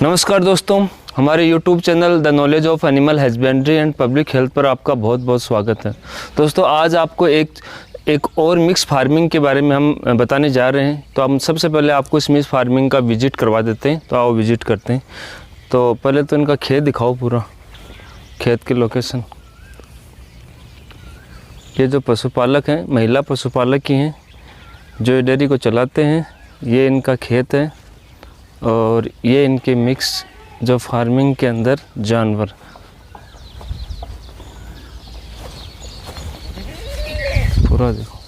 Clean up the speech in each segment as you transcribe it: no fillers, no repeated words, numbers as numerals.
नमस्कार दोस्तों, हमारे YouTube channel the knowledge of animal husbandry and public health पर आपका बहुत बहुत स्वागत है। दोस्तों, आज आपको एक और मिक्स फार्मिंग के बारे में हम बताने जा रहे हैं। तो हम सबसे पहले आपको इस मिक्स फार्मिंग का विजिट करवा देते हैं। तो आओ विजिट करते हैं। तो पहले तो इनका खेत दिखाओ, पूरा खेत की लोकेशन। ये जो पशुपालक हैं, महिला पशुपालक ही हैं जो ये डेयरी को चलाते हैं। ये इनका खेत है और ये इनके मिक्स जो फार्मिंग के अंदर जानवर। पूरा देखो,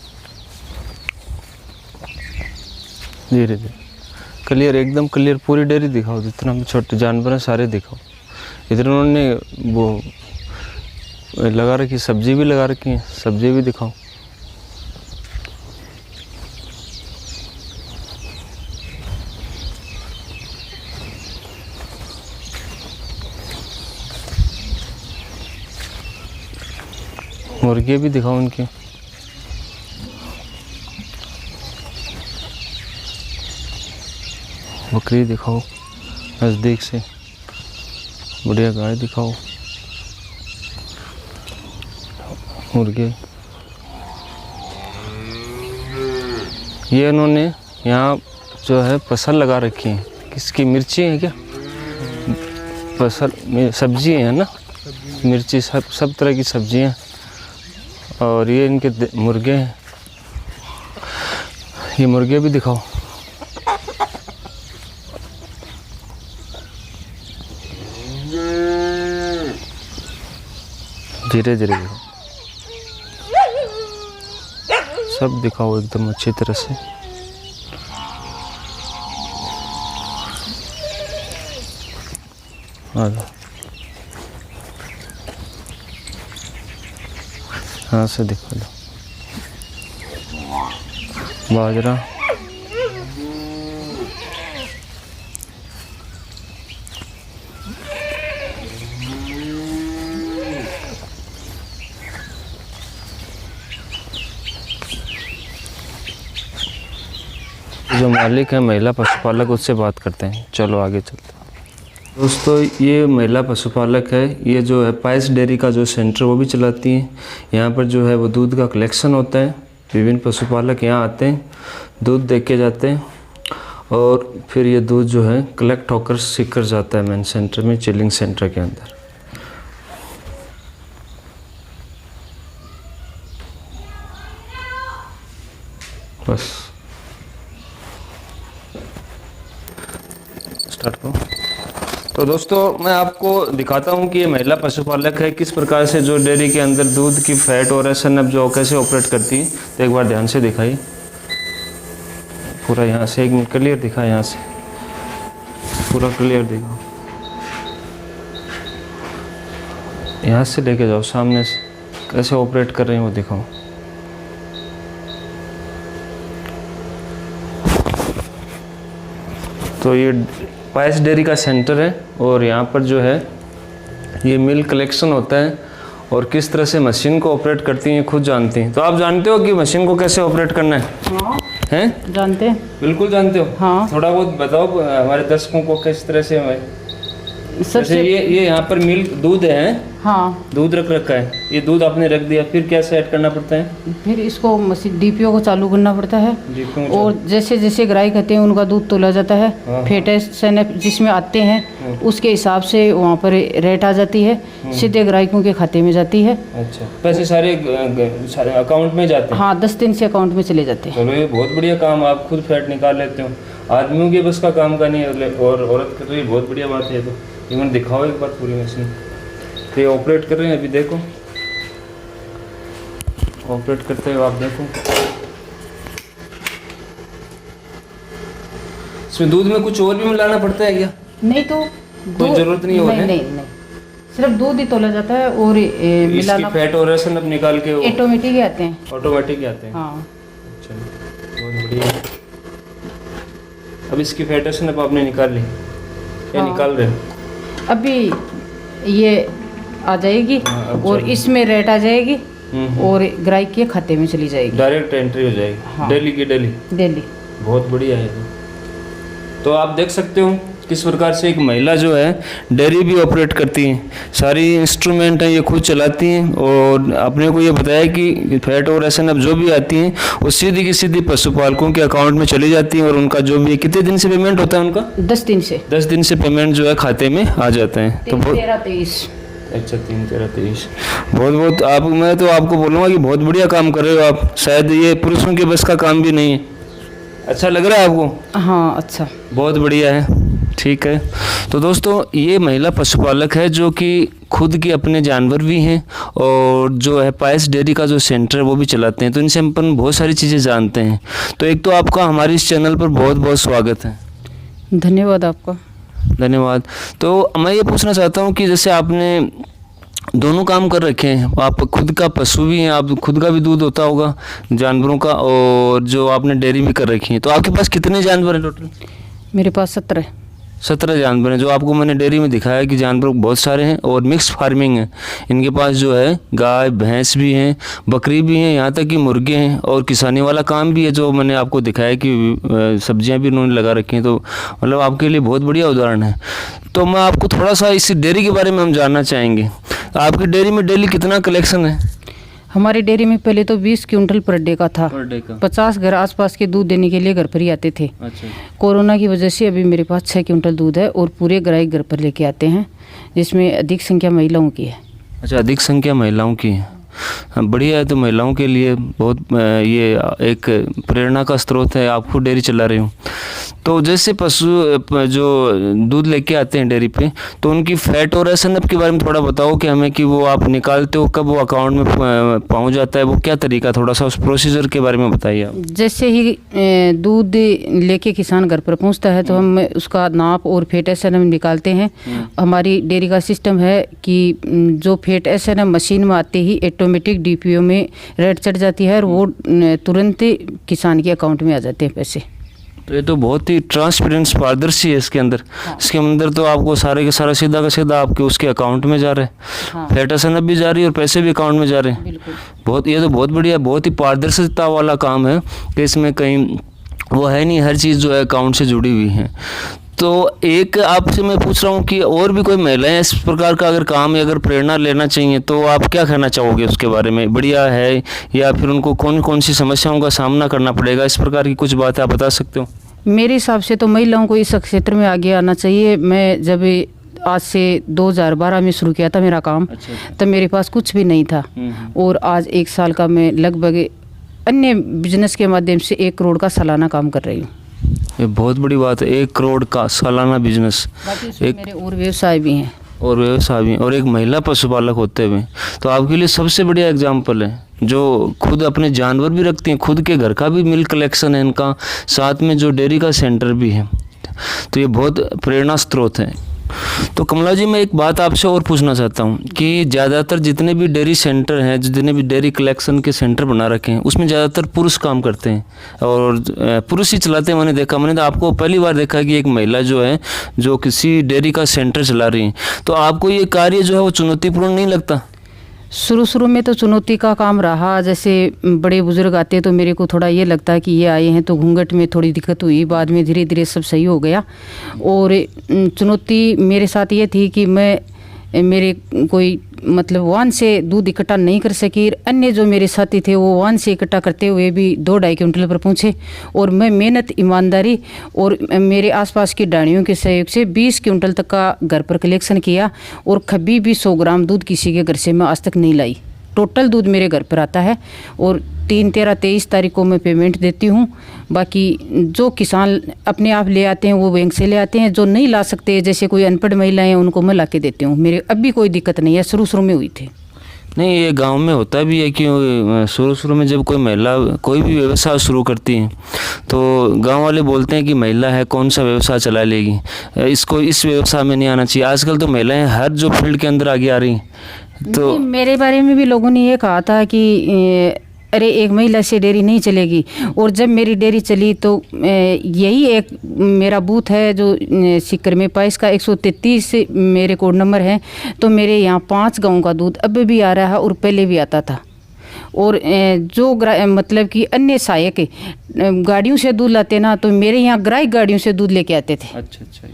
धीरे धीरे क्लियर, एकदम क्लियर पूरी डेयरी दिखाओ। जितना भी छोटे जानवर हैं सारे दिखाओ। इधर उन्होंने वो लगा रखी, सब्जी भी लगा रखी है, सब्जी भी दिखाओ। मुर्गे भी दिखाओ उनके। बकरी दिखाओ नज़दीक से। बढ़िया गाय दिखाओ। मुर्गे। ये इन्होंने यहाँ जो है फसल लगा रखी है। किसकी? मिर्ची है क्या? फसल में सब्जी है ना, मिर्ची, सब तरह की सब्जियाँ। और ये इनके मुर्गे हैं। ये मुर्गे भी दिखाओ। धीरे धीरे दिखाओ, सब दिखाओ एकदम अच्छी तरह से। हाँ से दिखा दो। बाजरा, जो मालिक है महिला पशुपालक, उससे बात करते हैं। चलो आगे चलते हैं। दोस्तों, ये महिला पशुपालक है। ये जो है पाइस डेयरी का जो सेंटर वो भी चलाती हैं। यहाँ पर जो है वो दूध का कलेक्शन होता है। विभिन्न पशुपालक यहाँ आते हैं, दूध दे के जाते हैं और फिर ये दूध जो है कलेक्ट होकर सीकर जाता है मेन सेंटर में, चिलिंग सेंटर के अंदर। बस स्टार्ट करो। तो दोस्तों, मैं आपको दिखाता हूँ कि ये महिला पशुपालक है किस प्रकार से जो डेयरी के अंदर दूध की फैट और एसएनएफ जो कैसे ऑपरेट करती है। तो एक बार ध्यान से दिखाइए, पूरा यहाँ से एक मिनट क्लियर दिखा, यहाँ से पूरा क्लियर दिखाओ। यहाँ से लेके जाओ, सामने से कैसे ऑपरेट कर रहे हैं वो दिखाओ। तो ये पाइस डेयरी का सेंटर है और यहाँ पर जो है ये मिल्क कलेक्शन होता है और किस तरह से मशीन को ऑपरेट करती हैं खुद जानती हैं। तो आप जानते हो कि मशीन को कैसे ऑपरेट करना है? हाँ, हैं? जानते हैं। बिल्कुल जानते हो। हाँ। थोड़ा बहुत बताओ हमारे दर्शकों को किस तरह से सबसे जैसे ये यहाँ पर मिल्क दूध है। हाँ, दूध रख रखा है। ये दूध आपने रख दिया, फिर क्या सेट करना पड़ता है? फिर इसको मशीन डीपीओ को चालू करना पड़ता है डीपीओ और जैसे जैसे ग्राहक आते हैं उनका दूध तोला जाता है। हाँ। फेटेशन जिसमें आते हैं उसके हिसाब से वहाँ पर रेट आ जाती है, सीधे ग्राहकों के खाते में जाती है। अच्छा, पैसे सारे अकाउंट में जाते हैं? हाँ, 10 दिन से अकाउंट में चले जाते हैं। चलो, ये बहुत बढ़िया काम, आप खुद फैट निकाल लेते हो। आदमियों के बस का काम का नहीं है और औरत का, तो ये बहुत बढ़िया बात है। तो इवन दिखाओ एक बार पूरी मशीन। तो ये ऑपरेट कर रहे हैं, अभी देखो ऑपरेट करते हुए आप देखो। इसमें दूध में कुछ और भी मिलाना पड़ता है क्या? नहीं, तो कोई जरूरत नहीं है? नहीं, सिर्फ दूध ही तोला जाता है और मिलाना। फैट और एसन अब निकाल के ऑटोमेटिक ही आते हैं। ऑटोमेटिक ही आते हैं। हाँ, चलो बहुत बढ़िया। अब इसकी फैट एसन अब आपने निकाल ली या निकाल रहे हो? अभी ये आ जाएगी और इसमें रेट आ जाएगी और ग्राहक के खाते में चली जाएगी, डायरेक्ट एंट्री हो जाएगी। हाँ। डेली की डेली डेली। बहुत बढ़िया है। तो आप देख सकते हो किस प्रकार से एक महिला जो है डेयरी भी ऑपरेट करती है, सारी इंस्ट्रूमेंट हैं ये खुद चलाती हैं, और आपने को ये बताया कि फैट और एसएनएफ जो भी आती हैं वो सीधी की सीधी पशुपालकों के अकाउंट में चली जाती हैं, और उनका जो भी कितने दिन से पेमेंट होता है उनका 10 दिन से 10 दिन से पेमेंट जो है खाते में आ जाते हैं। तो 13-23 अच्छा 3-13-23 बहुत बहुत आप, मैं तो आपको बोलूँगा कि बहुत बढ़िया काम कर रहे हो आप, शायद ये पुरुषों के बस का काम भी नहीं है। अच्छा लग रहा है आपको? हाँ अच्छा, बहुत बढ़िया है, ठीक है। तो दोस्तों ये महिला पशुपालक है जो कि खुद के अपने जानवर भी हैं और जो है पायस डेयरी का जो सेंटर है वो भी चलाते हैं, तो इनसे अपन बहुत सारी चीज़ें जानते हैं। तो एक तो आपका हमारे इस चैनल पर बहुत बहुत स्वागत है। धन्यवाद आपका। धन्यवाद। तो मैं ये पूछना चाहता हूँ कि जैसे आपने दोनों काम कर रखे हैं, आप खुद का पशु भी हैं, आप खुद का भी दूध होता होगा जानवरों का, और जो आपने डेयरी भी कर रखी है, तो आपके पास कितने जानवर हैं टोटल? मेरे पास 17 जानवर हैं, जो आपको मैंने डेयरी में दिखाया कि जानवर बहुत सारे हैं, और मिक्स फार्मिंग है इनके पास, जो है गाय भैंस भी हैं, बकरी भी हैं, यहाँ तक कि मुर्गे हैं, और किसानी वाला काम भी है जो मैंने आपको दिखाया कि सब्जियां भी उन्होंने लगा रखी हैं। तो मतलब आपके लिए बहुत बढ़िया उदाहरण है। तो मैं आपको थोड़ा सा इस डेयरी के बारे में हम जानना चाहेंगे। आपकी डेयरी में डेली कितना कलेक्शन है? हमारी डेयरी में पहले तो 20 क्विंटल पर डे का था। पर डे का 50 घर आसपास के दूध देने के लिए घर पर ही आते थे। अच्छा। कोरोना की वजह से अभी मेरे पास 6 क्विंटल दूध है, और पूरे ग्राहक घर पर लेके आते हैं, जिसमें अधिक संख्या महिलाओं की है। अच्छा, अधिक संख्या महिलाओं की है, हाँ, बढ़िया है। तो महिलाओं के लिए बहुत ये एक प्रेरणा का स्रोत है। आप खुद डेयरी चला रहे हो, तो जैसे पशु जो दूध लेके आते हैं डेयरी पे, तो उनकी फैट और एसएनएफ के बारे में थोड़ा बताओ कि हमें, कि वो आप निकालते हो कब वो अकाउंट में पहुंच जाता है, वो क्या तरीका, थोड़ा सा उस प्रोसीजर के बारे में बताइए आप। जैसे ही दूध लेके किसान घर पर पहुंचता है तो हम उसका नाप और फैट एसएनएफ निकालते हैं। हमारी डेयरी का सिस्टम है कि जो फैट एसएनएफ मशीन में आते ही ऑटोमेटिक डीपीओ में रेट चढ़ जाती है, और वो तुरंत किसान के अकाउंट में आ जाते हैं पैसे। तो ये तो बहुत ही ट्रांसपेरेंट पारदर्शी है इसके अंदर। हाँ। इसके अंदर तो आपको सारे के सारा सीधा का सीधा आपके उसके अकाउंट में जा रहा है। हाँ। फैट एसएनएफ भी जा रही है और पैसे भी अकाउंट में जा रहे हैं। बिल्कुल। बहुत, ये तो बहुत बढ़िया, बहुत ही पारदर्शिता वाला काम है कि इसमें कहीं वो है नहीं, हर चीज़ जो है अकाउंट से जुड़ी हुई है। तो एक आपसे मैं पूछ रहा हूँ कि और भी कोई महिलाएं इस प्रकार का अगर काम या अगर प्रेरणा लेना चाहिए, तो आप क्या कहना चाहोगे उसके बारे में? बढ़िया है, या फिर उनको कौन कौन सी समस्याओं का सामना करना पड़ेगा, इस प्रकार की कुछ बातें आप बता सकते हो? मेरे हिसाब से तो महिलाओं को इस क्षेत्र में आगे आना चाहिए। मैं जब आज से 2012 में शुरू किया था मेरा काम, तब मेरे पास कुछ भी नहीं था, और आज 1 साल का मैं लगभग अन्य बिजनेस के माध्यम से 1 करोड़ का सालाना काम कर रही हूँ। ये बहुत बड़ी बात है, 1 करोड़ का सालाना बिजनेस। एक मेरे और व्यवसाय भी हैं, और एक महिला पशुपालक होते हुए, तो आपके लिए सबसे बढ़िया एग्जाम्पल है, जो खुद अपने जानवर भी रखती हैं, खुद के घर का भी मिल्क कलेक्शन है इनका, साथ में जो डेयरी का सेंटर भी है। तो ये बहुत प्रेरणा स्रोत है। तो कमला जी, मैं एक बात आपसे और पूछना चाहता हूँ कि ज़्यादातर जितने भी डेयरी सेंटर हैं, जितने भी डेयरी कलेक्शन के सेंटर बना रखे हैं, उसमें ज़्यादातर पुरुष काम करते हैं और पुरुष ही चलाते हैं। मैंने देखा, मैंने तो आपको पहली बार देखा कि एक महिला जो है जो किसी डेयरी का सेंटर चला रही है। तो आपको ये कार्य जो है वो चुनौतीपूर्ण नहीं लगता? शुरू में तो चुनौती का काम रहा। जैसे बड़े बुजुर्ग आते तो मेरे को थोड़ा ये लगता है कि ये आए हैं, तो घूंघट में थोड़ी दिक्कत हुई। बाद में धीरे धीरे सब सही हो गया। और चुनौती मेरे साथ ये थी कि मेरे कोई मतलब वाहन से दूध इकट्ठा नहीं कर सकी। अन्य जो मेरे साथी थे वो वाहन से इकट्ठा करते हुए भी 2-2.5 क्विंटल पर पहुँचे, और मैं मेहनत, ईमानदारी और मेरे आसपास की डाणियों के सहयोग से 20 क्विंटल तक का घर पर कलेक्शन किया, और कभी भी 100 ग्राम दूध किसी के घर से मैं आज तक नहीं लाई। टोटल दूध मेरे घर पर आता है, और 3-13-23 तारीख को मैं पेमेंट देती हूँ। बाकी जो किसान अपने आप ले आते हैं वो बैंक से ले आते हैं, जो नहीं ला सकते जैसे कोई अनपढ़ महिलाएं हैं उनको मैं ला के देती हूँ। मेरे अब भी कोई दिक्कत नहीं है, शुरू में हुई थी। नहीं, ये गांव में होता भी है कि शुरू में जब कोई महिला कोई भी व्यवसाय शुरू करती है तो गांव वाले बोलते हैं कि महिला है, कौन सा व्यवसाय चला लेगी, इसको इस व्यवसाय में नहीं आना चाहिए। आजकल तो महिलाएं हर जो फील्ड के अंदर आगे आ रही हैं। तो मेरे बारे में भी लोगों ने ये कहा था कि अरे एक महिला से डेयरी नहीं चलेगी, और जब मेरी डेयरी चली तो यही एक मेरा बूथ है जो सीकर में पाइस का 133 मेरे कोड नंबर है। तो मेरे यहाँ 5 गाँव का दूध अब भी आ रहा है और पहले भी आता था। और जो मतलब कि अन्य सहायक गाड़ियों से दूध लाते ना, तो मेरे यहाँ ग्राहक गाड़ियों से दूध लेके आते थे। अच्छा अच्छा,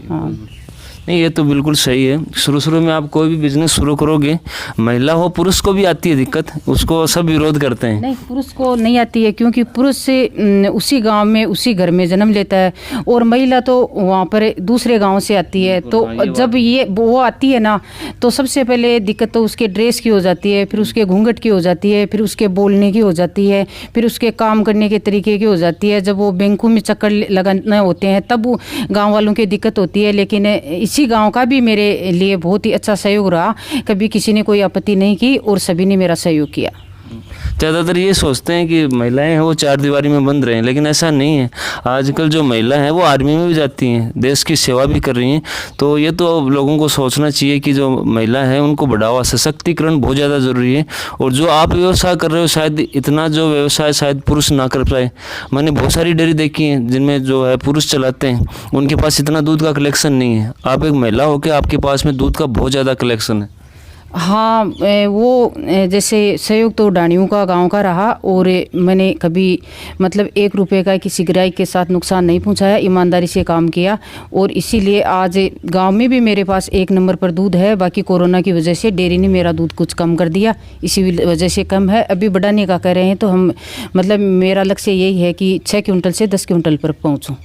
नहीं ये तो बिल्कुल सही है। शुरू में आप कोई भी बिजनेस शुरू करोगे, महिला हो पुरुष को भी आती है दिक्कत, उसको सब विरोध करते हैं। नहीं, पुरुष को नहीं आती है, क्योंकि पुरुष से उसी गांव में उसी घर में जन्म लेता है, और महिला तो वहाँ पर दूसरे गांव से आती है। तो जब ये वो आती है ना, तो सबसे पहले दिक्कत तो उसके ड्रेस की हो जाती है, फिर उसके घूंघट की हो जाती है, फिर उसके बोलने की हो जाती है, फिर उसके काम करने के तरीके की हो जाती है। जब वो बैंकों में चक्कर लगाने होते हैं तब वो गाँव वालों की दिक्कत होती है। लेकिन इसी गांव का भी मेरे लिए बहुत ही अच्छा सहयोग रहा, कभी किसी ने कोई आपत्ति नहीं की और सभी ने मेरा सहयोग किया। ज़्यादातर ये सोचते हैं कि महिलाएं हैं वो चार दीवारी में बंद रहे हैं, लेकिन ऐसा नहीं है। आजकल जो महिला हैं वो आर्मी में भी जाती हैं, देश की सेवा भी कर रही हैं। तो ये तो लोगों को सोचना चाहिए कि जो महिला है उनको बढ़ावा, सशक्तिकरण बहुत ज़्यादा ज़रूरी है। और जो आप व्यवसाय कर रहे हो, शायद इतना जो व्यवसाय शायद पुरुष ना कर पाए। मैंने बहुत सारी डेयरी देखी हैं जिनमें जो है पुरुष चलाते हैं, उनके पास इतना दूध का कलेक्शन नहीं है। आप एक महिला होकर आपके पास में दूध का बहुत ज़्यादा कलेक्शन है। हाँ, वो जैसे सहयोग तो डाणियों का गांव का रहा, और मैंने कभी मतलब 1 रुपये का किसी ग्राहक के साथ नुकसान नहीं पहुंचाया, ईमानदारी से काम किया। और इसीलिए आज गांव में भी मेरे पास 1 नंबर पर दूध है। बाकी कोरोना की वजह से डेयरी ने मेरा दूध कुछ कम कर दिया, इसी वजह से कम है। अभी बढ़ाने का कह रहे हैं, तो हम मतलब मेरा लक्ष्य यही है कि 6 क्विंटल से 10 क्विंटल पर पहुँचूँ।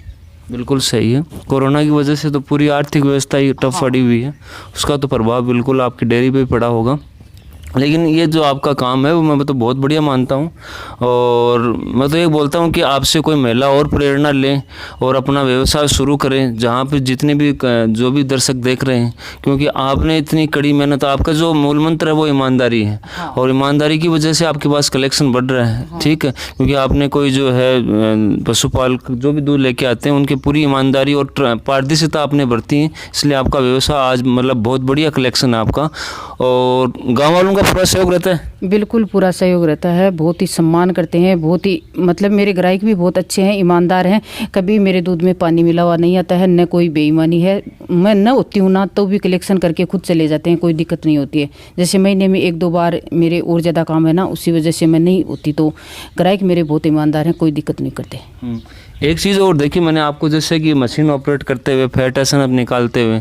बिल्कुल सही है। कोरोना की वजह से तो पूरी आर्थिक व्यवस्था ही टफ पड़ी हुई है, उसका तो प्रभाव बिल्कुल आपकी डेयरी पे पड़ा होगा। लेकिन ये जो आपका काम है वो मैं तो बहुत बढ़िया मानता हूँ। और मैं तो ये बोलता हूँ कि आपसे कोई महिला और प्रेरणा लें और अपना व्यवसाय शुरू करें, जहाँ पे जितने भी जो भी दर्शक देख रहे हैं, क्योंकि आपने इतनी कड़ी मेहनत, आपका जो मूल मंत्र है वो ईमानदारी है। और ईमानदारी की वजह से आपके पास कलेक्शन बढ़ रहा है। ठीक है, क्योंकि आपने कोई जो है पशुपालक जो भी दूध लेके आते हैं उनकी पूरी ईमानदारी और पारदर्शिता आपने बरती है, इसलिए आपका व्यवसाय आज मतलब बहुत बढ़िया कलेक्शन है आपका। और गाँव वालों पूरा सहयोग रहता है? बिल्कुल पूरा सहयोग रहता है, बहुत ही सम्मान करते हैं, बहुत ही मतलब मेरे ग्राहक भी बहुत अच्छे हैं, ईमानदार हैं। कभी मेरे दूध में पानी मिला हुआ नहीं आता है, न कोई बेईमानी है। मैं न होती हूँ ना तो भी कलेक्शन करके खुद चले जाते हैं, कोई दिक्कत नहीं होती है। जैसे महीने में 1-2 बार मेरे और ज़्यादा काम है ना, उसी वजह से मैं नहीं होती, तो ग्राहक मेरे बहुत ईमानदार हैं, कोई दिक्कत नहीं करते। एक चीज़ और देखिए, मैंने आपको जैसे कि मशीन ऑपरेट करते हुए, फैट एसन निकालते हुए,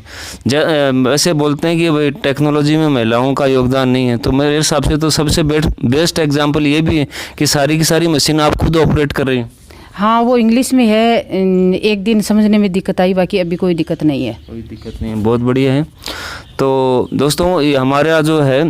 वैसे बोलते हैं कि भाई टेक्नोलॉजी में महिलाओं का योगदान नहीं है, तो मेरे हिसाब से तो सबसे बेस्ट एग्जांपल ये भी है कि सारी की सारी मशीन आप खुद ऑपरेट कर रही हैं। हाँ, वो इंग्लिश में है, एक दिन समझने में दिक्कत आई, बाकी अभी कोई दिक्कत नहीं है। कोई दिक्कत नहीं है, बहुत बढ़िया है। तो दोस्तों, ये हमारा जो है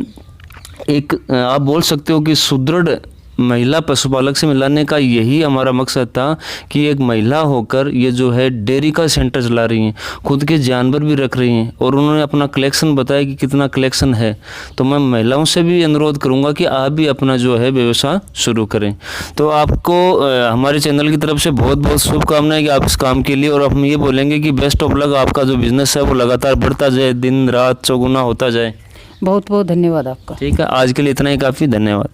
एक आप बोल सकते हो कि सुदृढ़ महिला पशुपालक से मिलाने का यही हमारा मकसद था कि एक महिला होकर ये जो है डेयरी का सेंटर चला रही हैं, खुद के जानवर भी रख रही हैं, और उन्होंने अपना कलेक्शन बताया कि कितना कलेक्शन है। तो मैं महिलाओं से भी अनुरोध करूंगा कि आप भी अपना जो है व्यवसाय शुरू करें। तो आपको हमारे चैनल की तरफ से बहुत बहुत शुभकामनाएं कि आप इस काम के लिए, और हम ये बोलेंगे कि बेस्ट ऑफ लक, आपका जो बिजनेस है वो लगातार बढ़ता जाए, दिन रात चौगुना होता जाए। बहुत बहुत धन्यवाद आपका। ठीक है, आज के लिए इतना ही काफ़ी, धन्यवाद।